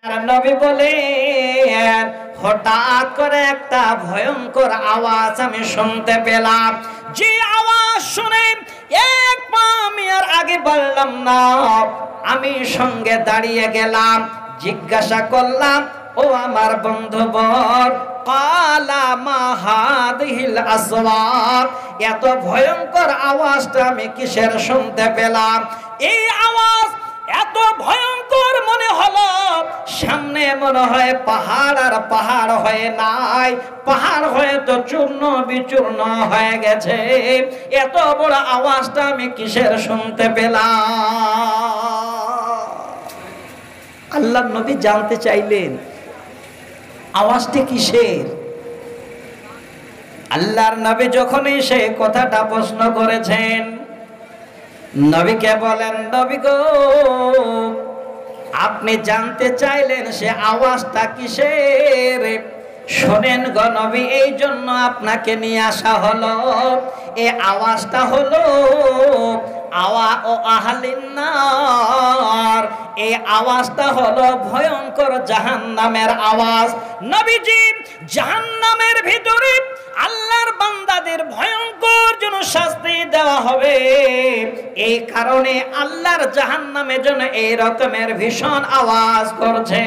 নবী বলেন, হঠাৎ করে একটা ভয়ঙ্কর আওয়াজ আমি শুনতে পেলাম। যে আওয়াজ শুনে এক পা আমি আর আগে বাড়লাম না, আমি সঙ্গে দাঁড়িয়ে গেলাম। জিজ্ঞাসা করলাম, ও আমার বন্ধুবর, কালা মা হাদিহিল আসওয়াত, এত ভয়ঙ্কর আওয়াজটা আমি কিসের শুনতে পেলাম? এই আওয়াজ এত ভয়ঙ্কর মনে হলো, সামনে মনে হয় পাহাড় আর পাহাড় হয়ে নাই, পাহাড় হয়ে তো চূর্ণ বিচূর্ণ হয়ে গেছে। এত বড় আওয়াজটা আমি কিসের শুনতে পেলাম? আল্লাহর নবী জানতে চাইলেন আওয়াজটি কিসের। আল্লাহর নবী যখনই সে কথাটা প্রশ্ন করেছেন, নবীকে বলেন, নবী গো, আপনি জানতে চাইলেন সে আওয়াজটা কিসের? শোনেন গো নবী, এই জন্য আপনাকে নিয়ে আসা হলো। এই আওয়াজটা হলো আওয়া ও আহলিন নার, এই আওয়াজটা হলো ভয়ঙ্কর জাহান্নামের আওয়াজ। নবীজি জাহান্নামের ভিতরে আল্লাহর বান্দাদের ভয়ঙ্কর যেন শাস্তি দেওয়া হবে, এই কারণে আল্লাহর জাহান্নামে যেন এই রকমের ভীষণ আওয়াজ করছে।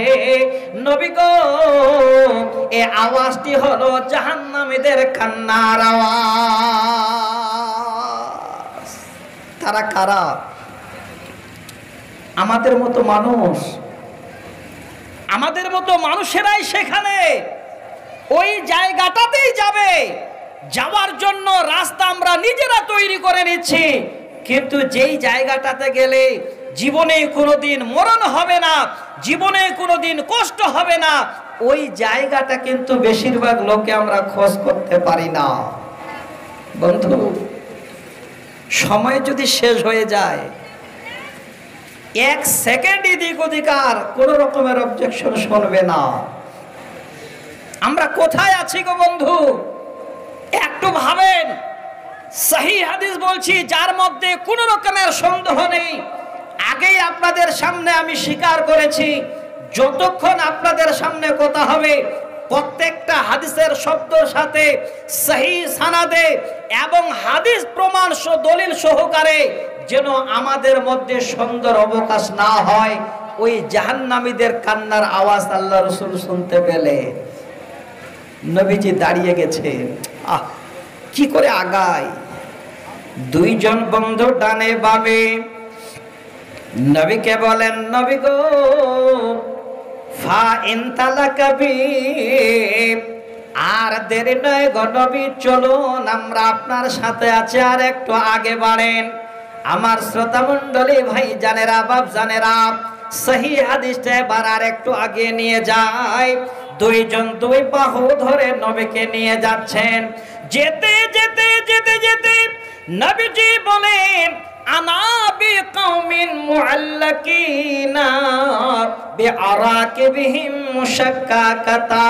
নবী গো, এই আওয়াজটি হলো জাহান্নামীদের কান্নার আওয়াজ। তারা কারা? আমাদের মতো মানুষ, আমাদের মতো মানুষেরাই সেখানে ওই জায়গাটাতেই যাবে। যাওয়ার জন্য রাস্তা আমরা নিজেরা তৈরি করে নিচ্ছি, কিন্তু যেই জায়গাটাতে গেলে জীবনে কোনোদিন মরণ হবে না, জীবনে কোনোদিন কষ্ট হবে না, ওই জায়গাটা কিন্তু বেশিরভাগ লোকে আমরা খোঁজ করতে পারি না। বন্ধু, সময় যদি শেষ হয়ে যায়, এক সেকেন্ড এদিক ওদিকার কোনো রকমের অবজেকশন শুনবে না। আমরা কোথায় আছি গো বন্ধু? একটু ভাবেন। সহি হাদিস বলছি, যার মধ্যে কোনো রকমের সন্দেহ নেই। আগেই আপনাদের সামনে আমি স্বীকার করেছি, যতক্ষণ আপনাদের সামনে কথা হবে প্রত্যেকটা হাদিসের শব্দের সাথে সহি সানাদে এবং হাদিস প্রমাণ দলিল সহকারে যেন আমাদের মধ্যে সন্দেহের অবকাশ না হয়। ওই জাহান্নামীদের কান্নার আওয়াজ আল্লাহ রাসূল শুনতে পেলে নবীজি দাঁড়িয়ে গেছে। কি করে আগায়? দুইজন বন্ধু ডানে বামে। নবীকে বলেন, নবী গো, ফা ইনতালাকা বি, আর দেরি নয় গো নবী, চলুন আমরা আপনার সাথে আছি, আর একটু আগে বাড়েন। আমার শ্রোতা মণ্ডলী, ভাই জানেরা, বাপ জানেরা, সহি হাদিসটা এবার আর একটু আগে নিয়ে যায়। দুইজন দুই বাহু ধরে নবীকে নিয়ে যাচ্ছেন। যেতে যেতে যেতে যেতে নবীজি বলেন, আনা বিকওমিন মুআল্লাকিনা বিআরাকিবিহিম মুশাক্কাকাতা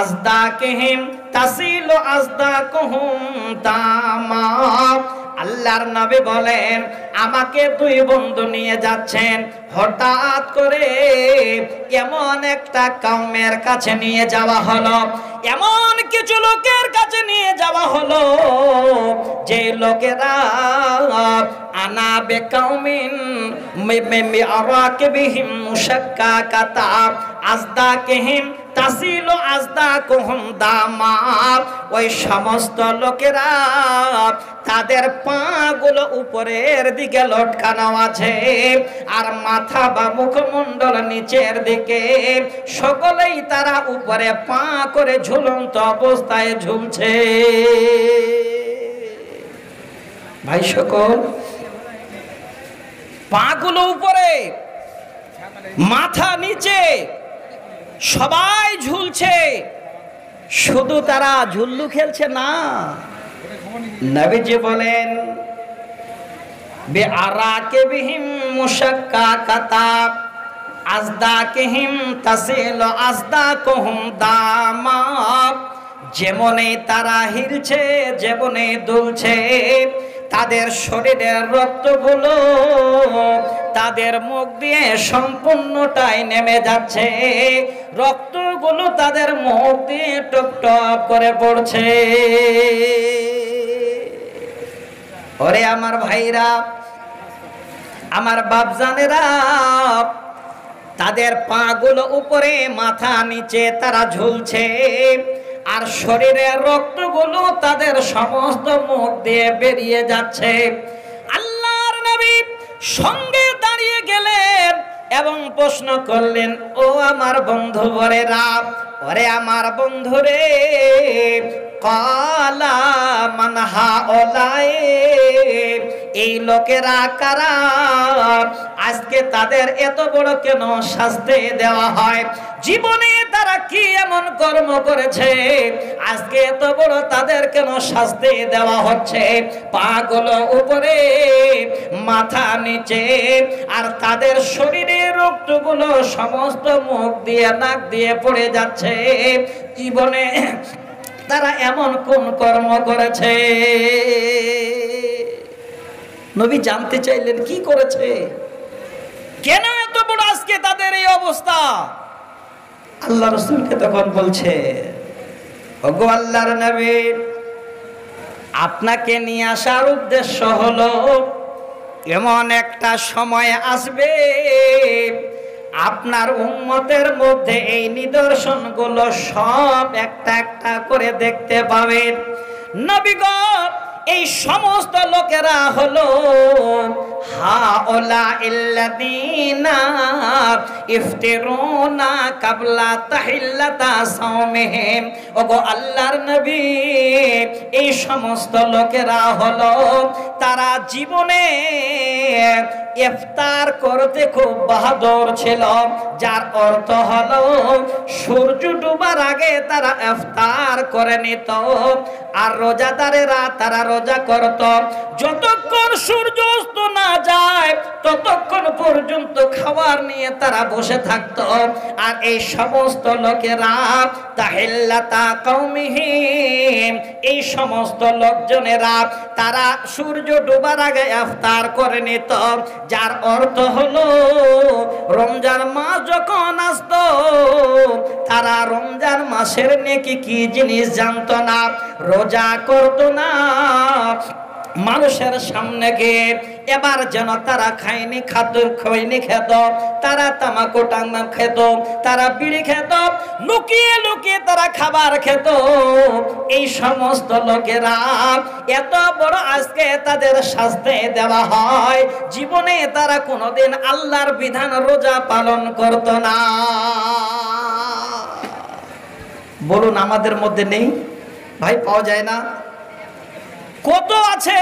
আজদাকিহিম তাসিলু আজদাকুহুম তামা। আল্লাহর নবী বলেন, আমাকে দুই বন্ধু নিয়ে যাচ্ছেন, হঠাৎ করে এমন একটা কওমের কাছে নিয়ে যাওয়া হলো, এমন কিছু লোকের কাছে নিয়ে যাওয়া হলো যে লোকেরা আনা বিকওমিন মিআরাকিবিহিম মুশাক্কাকাতা আজদাকিহিম তাসিলু আজদাকুহুম দামা। ওই সমস্ত লোকেরা তাদের পাগুলো উপরের দিকে লটকানো আছে, আর মাথা বা মুখমণ্ডল নিচের দিকে, সকলেই তারা উপরে পা করে ঝুলন্ত অবস্থায় ঝুলছে। ভাই সকল, পাগুলো উপরে, মাথা নিচে, সবাই ঝুলছে। শুধু তারা ঝুল্লু খেলছে না, নবীজি বলেন, বিআরাকিবিহিম মুশাক্কাকাতা আজদাকিহিম তাসিলু আজদাকুহুম দামা। যেমনে তারা হিলছে, যেমনে দুলছে, তাদের শরীরের রক্তগুলো তাদের মুখ দিয়ে সম্পূর্ণটাই নেমে যাচ্ছে, রক্তগুলো তাদের মুখ দিয়ে টপ টপ করে পড়ছে। ওরে আমার ভাইরা, আমার বাপজানেরা, তাদের পাগুলো উপরে মাথা নিচে তারা ঝুলছে, আর শরীরের রক্তগুলো তাদের সমস্ত মুখ দিয়ে বেরিয়ে যাচ্ছে। আল্লাহর নবী সঙ্গে দাঁড়িয়ে গেলেন এবং প্রশ্ন করলেন, ও আমার বন্ধু বরেরা, ওরে আমার বন্ধুরে, কালা মানহা ওলাই, এই লোকেরা কারা? আজকে তাদের এত বড় কেন শাস্তি দেওয়া হয়? জীবনে তারা কি এমন কর্ম করেছে আজকে এত বড় তাদের কেন শাস্তি দেওয়া হচ্ছে? পাগুলো উপরে মাথা নিচে, আর তাদের শরীরের রক্তগুলো সমস্ত মুখ দিয়ে নাক দিয়ে পড়ে যাচ্ছে। জীবনে তারা এমন কোন কর্ম করেছে? নবী জানতে চাইলেন কি করেছে, কেন এত বড় আজকে তাদের এই অবস্থা? আল্লাহ রাসূলকে তখন বলছে, ওগো আল্লাহর নবী, আপনাকে নিয়ে আসার উদ্দেশ্য হলো এমন একটা সময় আসবে আপনার উম্মতের মধ্যে এই নিদর্শনগুলো সব একটা একটা করে দেখতে পাবেন। নবী গো, এই সমস্ত লোকেরা হলো হাওলা ইল্লাযীনা ইফতিরুনা কাবলা তাহিল্লাতা সাওমিহিম। ওগো আল্লাহর নবী, এই সমস্ত লোকেরা হলো তারা জীবনে ইফতার করতে খুব বাহাদুর ছিল, যার অর্থ হলো সূর্য ডুবার আগে তারা ইফতার করে নিত। আর রোজাদারেরা তারা রোজা করত, যতক্ষণ সূর্য অস্ত না যায় ততক্ষণ পর্যন্ত খাবার নিয়ে তারা বসে থাকতো। আর এই সমস্ত লোকেরা তাহিল্লাতা কওমিহিম, এই সমস্ত লোকজনেরা তারা সূর্য ডুবার আগে ইফতার করে নিত, যার অর্থ হলো রমজান মাস যখন আসতো তারা রমজান মাসের নেকি কি জিনিস জানতো না, রোজা করতো না, মানুষের সামনে গিয়ে এবার যেন তারা খায়নি খেত, তারা তামাকু টাঙ্গা খেত, তারা বিড়ি খেত, লুকিয়ে লুকিয়ে তারা খাবার খেত। এই সমস্ত লোকেরা এত বড় আজকে তাদের শাস্তি দেওয়া হয়, জীবনে তারা কোনোদিন আল্লাহর বিধান রোজা পালন করত না। বলুন আমাদের মধ্যে নেই ভাই? পাওয়া যায় না? কত আছে?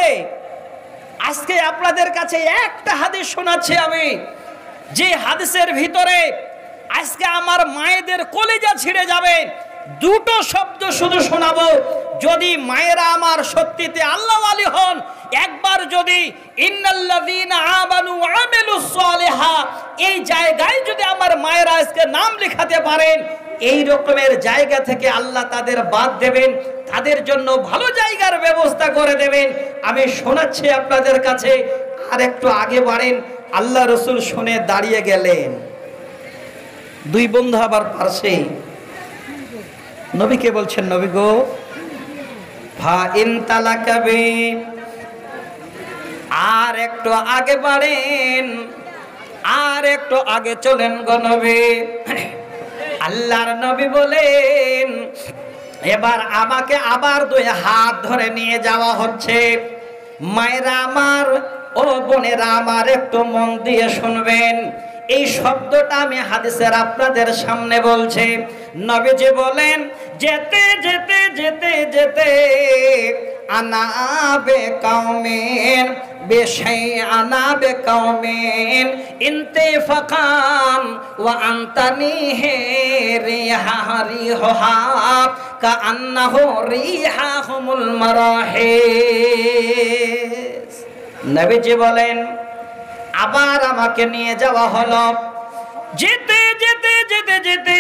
আজকে আপনাদের কাছে একটা হাদিস শোনাচ্ছি আমি, যে হাদিসের ভিতরে আজকে আমার মায়েদের কলিজা ছিঁড়ে যাবে। দুটো শব্দ শুধু শোনাবো, যদি মায়েরা আমার সত্যিতে আল্লাহ ওয়ালি হন, একবার যদি ইন্নাল্লাযীনা আমানু ওয়া আমিলুস সালিহাত এই জায়গায় যদি আমার মায়েরা আজকে নাম লেখাতে পারেন, এই রকমের জায়গা থেকে আল্লাহ তাদের বাদ দেবেন, তাদের জন্য ভালো জায়গার ব্যবস্থা করে দেবেন। আমি শোনাচ্ছি আপনাদের কাছে, আর একটু আগে বাড়েন। আল্লাহ রাসূল শুনে দাঁড়িয়ে গেলেন, দুই বন্ধু আবার পাশে। নবীকে বলছেন, নবী গো, ফা ইন তালাকাবি, আর একটু আগে বাড়েন, আর একটু আগে চলেন গো নবী। আল্লাহর নবী বলেন, এবার আমাকে আবার দুই হাত ধরে নিয়ে যাওয়া হচ্ছে। মায়েরা আমার, ও বোনেরা আমার, একটু মন দিয়ে শুনবেন। এই শব্দটা আমি হাদিসের আপনাদের সামনে বলছি। নবীজি বলেন, যেতে যেতে যেতে যেতে আনাবে কওমিন আনাবে কওমিন ইনতিফাকান ওয়া আনতানিহি রিহা কাআন্নাহু রিহাহুমুল মারাহিস। নবীজি বলেন, আবার আমাকে নিয়ে যাওয়া হলো। যেতে যেতে যেতে যেতে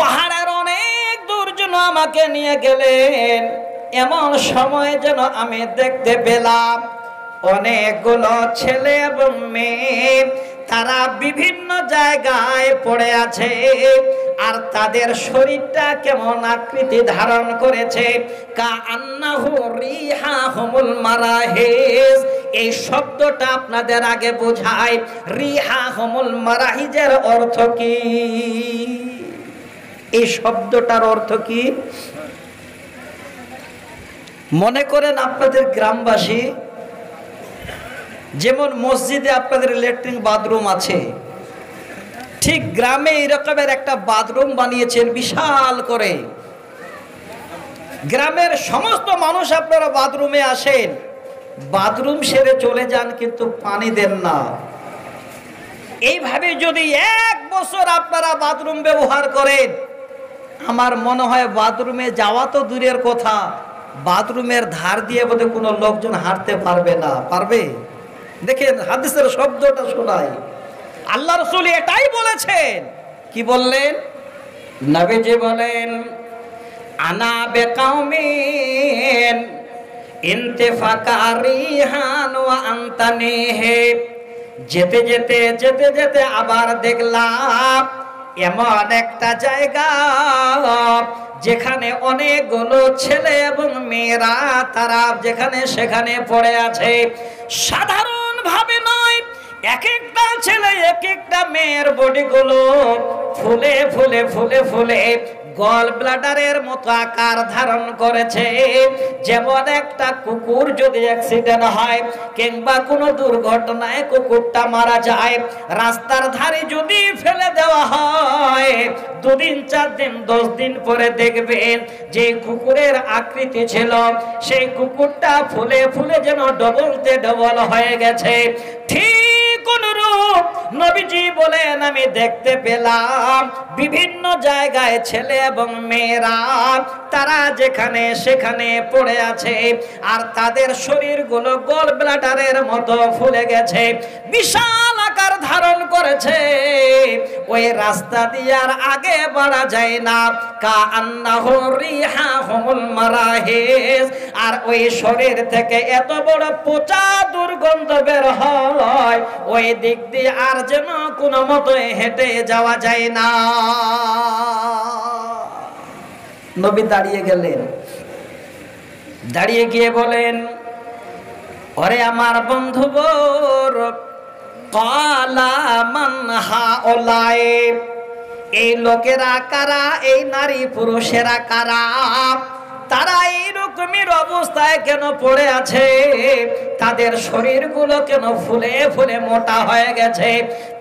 পাহাড়ের অনেক দূর যেন আমাকে নিয়ে গেলেন। এমন সময় যেন আমি দেখতে পেলাম অনেকগুলো ছেলে এবং মেয়ে তারা বিভিন্ন জায়গায় পড়ে আছে আর তাদের শরীরটা কেমন আকৃতি ধারণ করেছে কাআন্নাহু রিহাহুমুল মারাহিজ। এই শব্দটা আপনাদের আগে বোঝায় রিহাহুমুল মারাহিজের অর্থ কি। এই শব্দটার অর্থ কি? মনে করেন আপনাদের গ্রামবাসী, যেমন মসজিদে আপনাদের ল্যাট্রিন বাথরুম আছে, ঠিক গ্রামে এরকমের একটা বাথরুম বানিয়েছেন বিশাল করে। গ্রামের সমস্ত মানুষ আপনারা বাথরুমে আসেন, বাথরুম সেরে চলে যান, কিন্তু পানি দেন না। এইভাবে যদি 1 বছর আপনারা বাথরুম ব্যবহার করেন, আমার মনে হয় বাথরুমে যাওয়া তো দূরের কথা, বাথরুমের ধার দিয়ে বোধহয় কোনো লোকজন হাঁটতে পারবে না। পারবে? দেখেন হাদিসের শব্দটা শোনায়, আল্লাহ রাসূল এটাই বলেছেন। কি বললেন? নবীজি বলেন আনা বিকাউমিন ইনতিফাকারিহান ওয়া আনতানিহে। যেতে যেতে যেতে যেতে আবার দেখলাম এমন একটা জায়গা যেখানে অনেকগুলো ছেলে এবং মেয়েরা তারা যেখানে সেখানে পড়ে আছে। সাধারণ ভাবে নয়, এক একটা ছেলে এক একটা মেয়ের বডিগুলো ফুলে ফুলে ফুলে ফুলে গল ব্লাডারের মতো আকার ধারণ করেছে। যেমন একটা কুকুর যদি অ্যাক্সিডেন্ট হয় কিংবা কোনো দুর্ঘটনায় কুকুরটা মারা যায়, রাস্তার ধারে যদি ফেলে দেওয়া হয়, 2 দিন 4 দিন 10 দিন পরে দেখবেন যে কুকুরের আকৃতি ছিল সেই কুকুরটা ফুলে ফুলে যেন ডবলতে ডবল হয়ে গেছে। ঠিক অনুরূপ নবীজি বলেন আমি দেখতে পেলাম বিভিন্ন জায়গায় ছেলে এবং মেয়েরা তারা যেখানে সেখানে পড়ে আছে আর তাদের শরীরগুলো গল ব্লাডারের মতো ফুলে গেছে, বিশাল আকার ধারণ করেছে। ওই রাস্তা দিয়ে আর আগে বাড়া যায় না। কাআন্নাহু রিহাহুমুল মারাহিজ। আর ওই শরীর থেকে এত বড় পচা দুর্গন্ধ বের হয়, ওই দিক দিয়ে আর যেন কোনো মতে হেঁটে যাওয়া যায় না। নবী দাঁড়িয়ে গেলেন, দাঁড়িয়ে গিয়ে বলেন ওরে আমার বন্ধুবর, ক্বালা মান হাউলাই। এই লোকেরা কারা? এই নারী পুরুষেরা কারা? তারা এইরকমের অবস্থায় কেন পড়ে আছে? তাদের শরীরগুলো কেন ফুলে ফুলে মোটা হয়ে গেছে?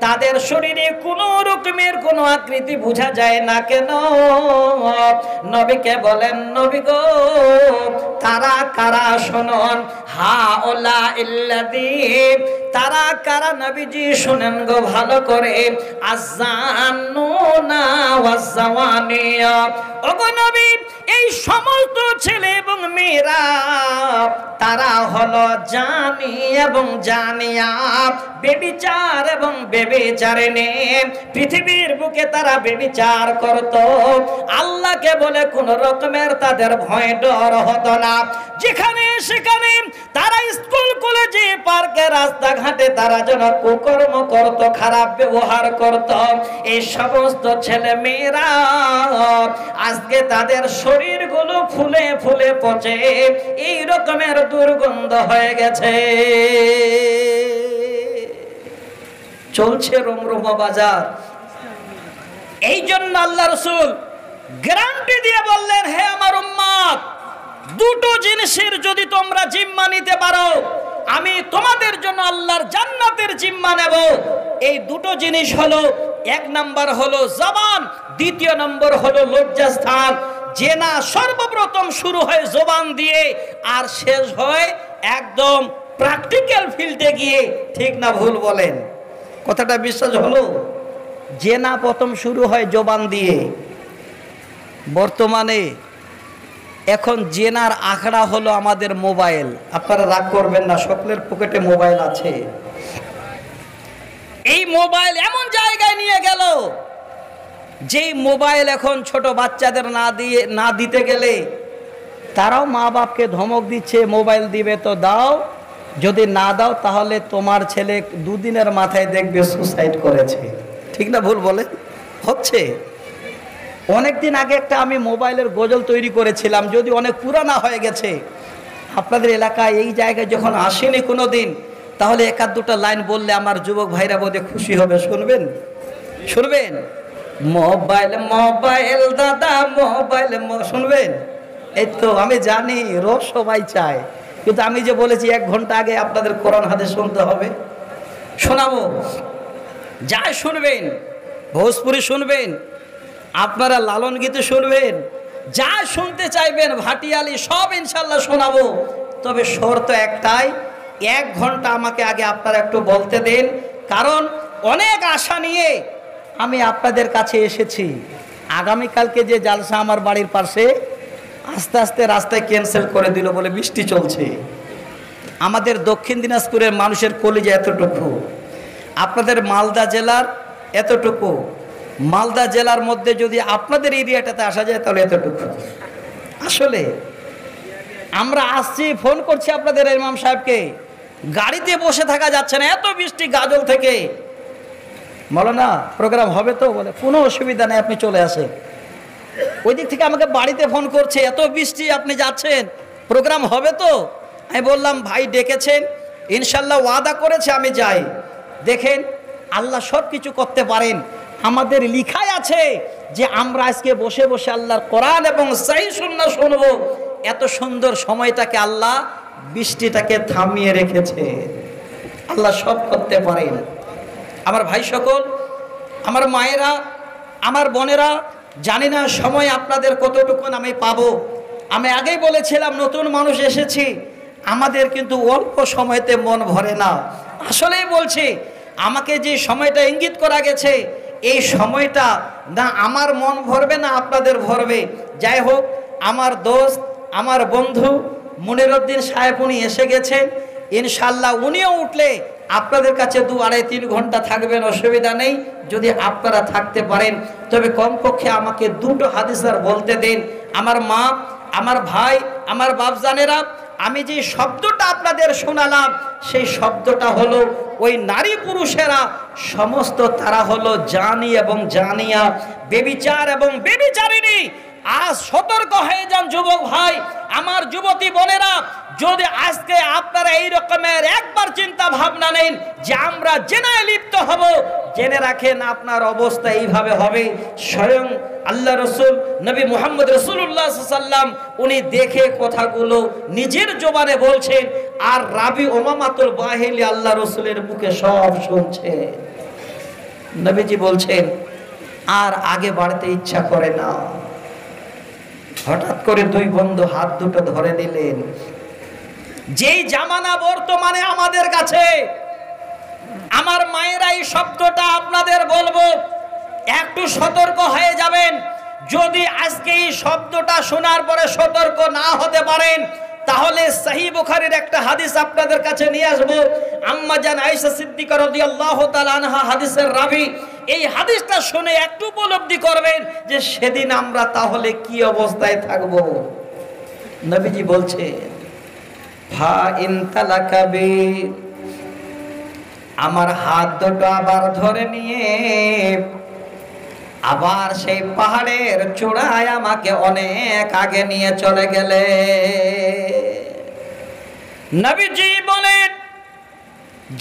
তাদের শরীরে কোনো রকমের কোনো আকৃতি বোঝা যায় না কেন? নবীকে বলেন নবী গো, তারা কারা শুনুন। হাউলা ইল্লাযী, তারা কারা নবীজি শুনেন গো ভালো করে। আযান্নুনা ওয়াজ্জাওয়ানিয়া। ওগো নবী, এই সমস্ত ছেলে এবং মেয়েরা তারা হলো জানি এবং জানিয়া, বেবিচার এবং বেবিচারিণী। পৃথিবীর বুকে তারা বেবিচার করত, আল্লাহকে বলে কোন রকমের তাদের ভয় ডর হতো না। যেখানে সেখানে তারা স্কুল কলেজে পার্কে রাস্তাঘাটে তারা যেন কুকর্ম করত, খারাপ ব্যবহার করত। এই সমস্ত ছেলে মেয়েরা আজকে তাদের শরীরগুলো ফুলে ফুলে পচে এই রকমের দুর্গন্ধ হয়ে গেছে। চলছে রমরমা বাজার। এই জন্য আল্লাহ রাসূল গ্যারান্টি দিয়ে বললেন, হে আমার উম্মত, 2টো জিনিসের যদি তোমরা জিম্মা নিতে পারো, আমি তোমাদের জন্য আল্লাহর জান্নাতের জিম্মা নেব। এই 2টো জিনিস হলো, 1 নাম্বার হলো জবান, 2য় নম্বর হলো লজ্জাস্থান। জেনা সর্বপ্রথম শুরু হয় জবান দিয়ে আর শেষ হয় একদম প্র্যাকটিক্যাল ফিল্ডে গিয়ে। ঠিক না ভুল বলেন? কথাটা বিশ্বাস হলো? জেনা প্রথম শুরু হয় জবান দিয়ে। বর্তমানে এখন জেনার আখড়া হলো আমাদের মোবাইল। আপনারা রাগ করবেন না, সকলের পকেটে মোবাইল আছে। এই মোবাইল এমন জায়গায় নিয়ে গেল যেই মোবাইল এখন ছোট বাচ্চাদের না দিতে গেলে তারাও মা বাপকে ধমক দিচ্ছে, মোবাইল দিবে তো দাও, যদি না দাও তাহলে তোমার ছেলে দুদিনের মাথায় দেখবে সুসাইড করেছে। ঠিক না ভুল বলে? হচ্ছে। অনেকদিন আগে একটা আমি মোবাইলের গজল তৈরি করেছিলাম, যদি অনেক পুরানা হয়ে গেছে। আপনাদের এলাকায় এই জায়গায় যখন আসেনি কোনো দিন, তাহলে এক আধ দুটো লাইন বললে আমার যুবক ভাইরা বোধহয় খুশি হবে। শুনবেন? শুনবেন? মোবাইল মোবাইল দাদা মোবাইল, শুনবেন? এই তো আমি জানি রোজ সবাই চায়, কিন্তু আমি যে বলেছি 1 ঘন্টা আগে আপনাদের কোরআন হাদিস শুনতে হবে, শোনাবো। যাই শুনবেন, ভোজপুরি শুনবেন, আপনারা লালন গীতি শুনবেন, যা শুনতে চাইবেন ভাটিয়ালি সব ইনশাল্লাহ শোনাবো। তবে শর্ত একটাই, 1 ঘন্টা আমাকে আগে আপনারা একটু বলতে দেন, কারণ অনেক আশা নিয়ে আমি আপনাদের কাছে এসেছি। আগামীকালকে যে জালসা আমার বাড়ির পাশে, আস্তে আস্তে রাস্তায় ক্যান্সেল করে দিল বলে বৃষ্টি চলছে। আমাদের দক্ষিণ দিনাজপুরের মানুষের কলিজা এতটুকু, আপনাদের মালদা জেলার এতটুকু, মালদা জেলার মধ্যে যদি আপনাদের এরিয়াটাতে আসা যায় তাহলে এতটুকু। আসলে আমরা আসছি, ফোন করছি আপনাদের ইমাম সাহেবকে, গাড়িতে বসে থাকা যাচ্ছে না, এত বৃষ্টি গাজল থেকে। মৌলানা প্রোগ্রাম হবে তো? বলে কোনো অসুবিধা নেই, আপনি চলে আসেন। ওই দিক থেকে আমাকে বাড়িতে ফোন করছে, এত বৃষ্টি আপনি যাচ্ছেন, প্রোগ্রাম হবে তো? আমি বললাম ভাই ডেকেছেন, ইনশাল্লাহ ওয়াদা করেছে আমি যাই। দেখেন আল্লাহ সব কিছু করতে পারেন। আমাদের লিখাই আছে যে আমরা আজকে বসে বসে আল্লাহর কোরআন এবং সহিহ সুন্নাহ শুনবো। এত সুন্দর সময়টাকে আল্লাহ বৃষ্টিটাকে থামিয়ে রেখেছে। আল্লাহ সব করতে পারেন। আমার ভাই সকল, আমার মায়েরা, আমার বোনেরা, জানি না সময় আপনাদের কতটুকুন আমি পাবো। আমি আগেই বলেছিলাম নতুন মানুষ এসেছি, আমাদের কিন্তু অল্প সময়তে মন ভরে না। আসলেই বলছি, আমাকে যে সময়টা ইঙ্গিত করা গেছে, এই সময়টা না আমার মন ভরবে না আপনাদের ভরবে। যাই হোক, আমার দোস্ত, আমার বন্ধু মুনিরউদ্দিন সাহেব উনি এসে গেছেন। ইনশাল্লাহ উনিও উঠলে আপনাদের কাছে 2-2.5-3 ঘন্টা থাকবেন, অসুবিধা নেই। যদি আপনারা থাকতে পারেন তবে কমপক্ষে আমাকে 2টো হাদিস বলতে দিন। আমার মা, আমার ভাই, আমার বাপজানেরা, আমি যে শব্দটা আপনাদের শোনালাম সেই শব্দটা হলো ওই নারী পুরুষেরা সমস্ত তারা হলো জানি এবং জানিয়া, বেবিচার এবং বেবিচারিণী। আজ সতর্ক হয়ে যান যুবক ভাই, আমার যুবতী বোনেরা। যদি আজকে আপনারা এই রকমের একবার চিন্তা ভাবনা নেন যে আমরা জেনায় লিপ্ত হব, জেনে রাখেন আপনার অবস্থা এইভাবে হবে। স্বয়ং আল্লাহ রসুল নবী মুহাম্মদ রাসূলুল্লাহ সাল্লাল্লাহু আলাইহি ওয়াসাল্লাম উনি দেখে কথাগুলো নিজের জবানে বলছেন, আর রাবি উমামাতুল বাহিলি আল্লাহ রসুলের মুখে সব শুনছে। নবীজি বলছেন আর আগে বাড়তে ইচ্ছা করে না। হঠাৎ করে 2 বন্ধু হাত দুটো ধরে নিলেন। যেই জামানা বর্তমানে আমাদের কাছে, আমার মায়েরা এই শব্দটা আপনাদের বলবো, একটু সতর্ক হয়ে যাবেন। যদি আজকে এই শব্দটা শোনার পরে সতর্ক না হতে পারেন, তাহলে সহিহ বুখারীর একটা হাদিস আপনাদের কাছে নিয়ে আসবো। আম্মা জান আয়েশা সিদ্দিকা রাদিয়াল্লাহু তাআলা আনহা হাদিসের রাবী। এই হাদিসটা শুনে একটু উপলব্ধি করবেন যে সেদিন আমরা তাহলে কি অবস্থায় থাকব। নবীজি বলছেন ফা ইন তালাকাবি, আমার হাত দুটো আবার ধরে নিয়ে আবার সেই পাহাড়ের চূড়ায় আমাকে অনেক আগে নিয়ে চলে গেলে। নবীজি বলেন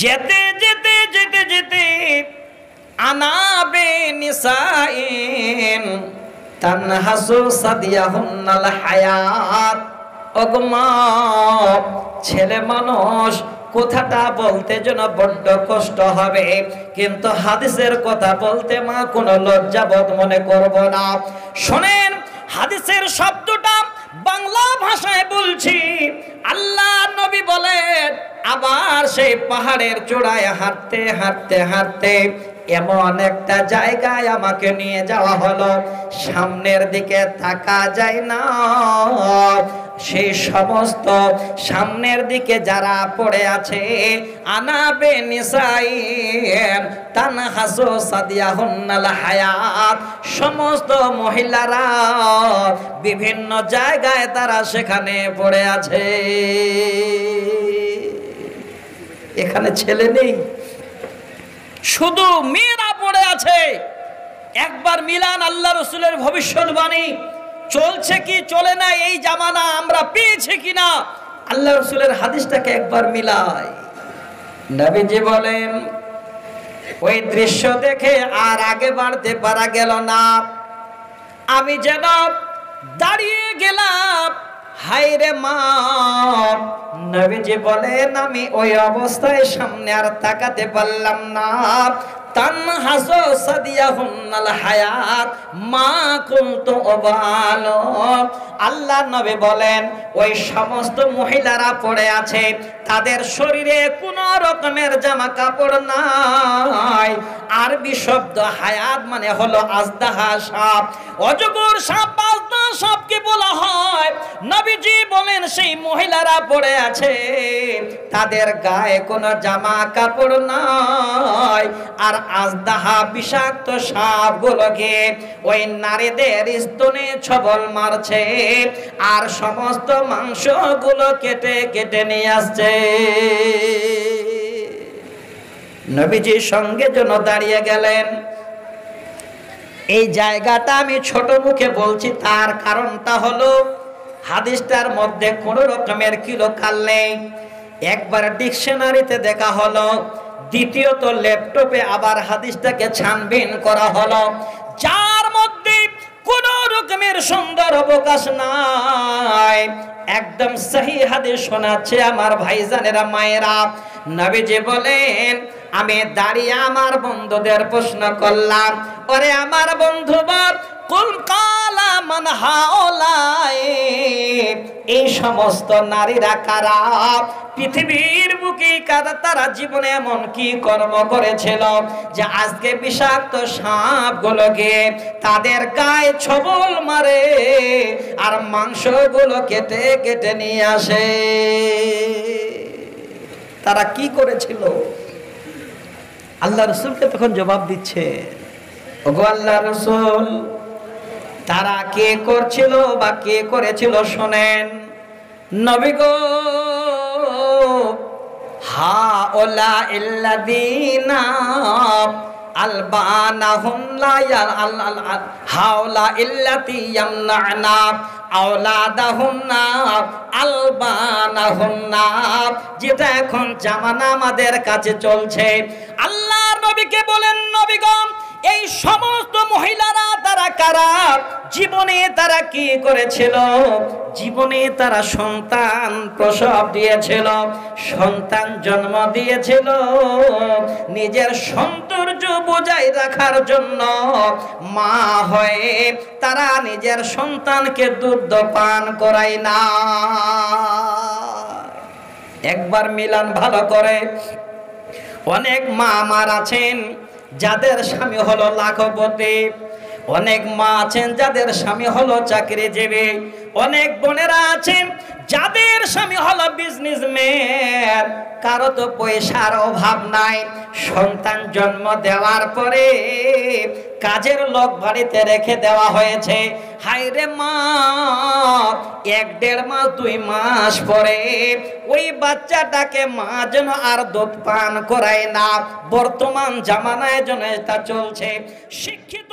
যেতে যেতে যেতে যেতে আনাবে নিসাইন তানহাসু সাদিয়াহুন্নাল হায়াত। ওগমা ছেলে মানুষ কথাটা বলতে যেন বড্ড কষ্ট হবে, কিন্তু হাদিসের কথা বলতে মা কোনো লজ্জাবোধ মনে করব না। শোনেন, হাদিসের শব্দটা বাংলা ভাষায় বলছি। আল্লাহ নবী বলেন আবার সেই পাহাড়ের চূড়ায় হাঁটতে হাঁটতে হাঁটতে এমন একটা জায়গায় আমাকে নিয়ে যাওয়া হলো, সামনের দিকে তাকা যায় না। সেই সমস্ত সামনের দিকে যারা পড়ে আছে, আনাবে নিসাইন তানহাসু সাদিয়াহুন্নাল হায়াত, সমস্ত মহিলারা বিভিন্ন জায়গায় তারা সেখানে পড়ে আছে। এখানে ছেলে নেই, শুধু মেয়েরা পড়ে আছে। একবার মিলান আল্লাহ রসুলের ভবিষ্যৎবাণী চলছে কি চলে না, এই জামানা আমরা পেয়েছি কিনা, আল্লাহ রসুলের হাদিসটাকে একবার মিলাই। নবীজি বলেন, ওই দৃশ্য দেখে আর আগে বাড়তে পারা গেল না, আমি যেন দাঁড়িয়ে গেলাম। হায় রে মা, নবীজি বলেন, আমি ওই অবস্থায় সামনে আর তাকাতে পারলাম না। তানহাসু সাদিয়াহুন্নাল হায়াত মা কুনতু উবালো। আল্লাহ নবী বলেন, ওই সমস্ত মহিলারা পড়ে আছে, তাদের শরীরে কোনো রকমের জামা কাপড় নাই। আরবি শব্দ হায়াত মানে হলো আজদাহা সাপ, অজগর সাপ, আজদাহা সাপকে বলা হয়। নবীজি বলেন, সেই মহিলারা পড়ে আছে, তাদের গায়ে কোনো জামা কাপড় নাই। আর আজদাহা বিষাক্ত সাপগুলোকে ওই নারীদের স্তনে ছবল মারছে, আর সমস্ত মাংসগুলো কেটে কেটে নিয়ে আসছে। নবীজির সঙ্গে যেন দাঁড়িয়ে গেলেন। এই জায়গাটা আমি ছোট মুখে বলছি, তার কারণটা হলো হাদিসটার মধ্যে কোনো রকমের কিলোকাল নেই। একবার ডিকশনারিতে দেখা হলো, দ্বিতীয়ত ল্যাপটপে আবার হাদিসটাকে ছানবিন করা হলো, যার মধ্যে কোনো রকমের সুন্দর অবকাশ নাই। একদম সহি হাদিস শোনাচ্ছে আমার ভাইজানেরা, মায়েরা। নবীজি বলেন, আমি দাঁড়িয়ে আমার বন্ধুদের প্রশ্ন করলাম, ওরে আমার বন্ধুরা, কুল কালা মান হাওলাই, এই সমস্ত নারীরা কারা? পৃথিবীর বুকে কারা? তারা জীবনে এমন কি কর্ম করেছিল যে আজকে বিষাক্ত সাপগুলোকে তাদের গায়ে ছবল মারে আর মাংসগুলো কেটে কেটে নিয়ে আসে? তারা কি করেছিল? আল্লাহ রসুলকে তখন জবাব দিচ্ছে, ওগো আল্লাহ রসুল, তারা কে করছিল বা কে করেছিল শোনেন। নবী গো, হাওলা ইল্লাযিনা আলবানাহুম লা হাওলা ইল্লাতি ইয়ামনানা আওলাদাহুন্না আলবানাহুন্না, যেটা এখন জামানা আমাদের কাছে চলছে। আল্লাহর নবীকে বলেন, নবীগণ, এই সমস্ত মহিলারা তারা কারা? জীবনে তারা কি করেছিল? জীবনে তারা সন্তান প্রসব দিয়েছিল, সন্তান জন্ম দিয়েছিল, নিজের সৌন্দর্য বজায় রাখার জন্য মা হয়ে তারা নিজের সন্তানকে দুধ পান করায় না। একবার মিলান ভালো করে। অনেক মা আমার আছেন যাদের স্বামী হলো লাখপতি, অনেক মা আছেন যাদের স্বামী হলো চাকরিজীবী, অনেক বোনেরা আছেন যাদের স্বামী হলো বিজনেসম্যান। কারো তো পয়সার অভাব নাই, সন্তান জন্ম দেওয়ার পরে কাজের লোক বাড়িতে রেখে দেওয়া হয়েছে। হায় রে মা, 1-1.5 মাস 2 মাস পরে ওই বাচ্চাটাকে মা যেন আর দুধ পান করায় না। বর্তমান জামানায় যেন এটা চলছে। শিক্ষিত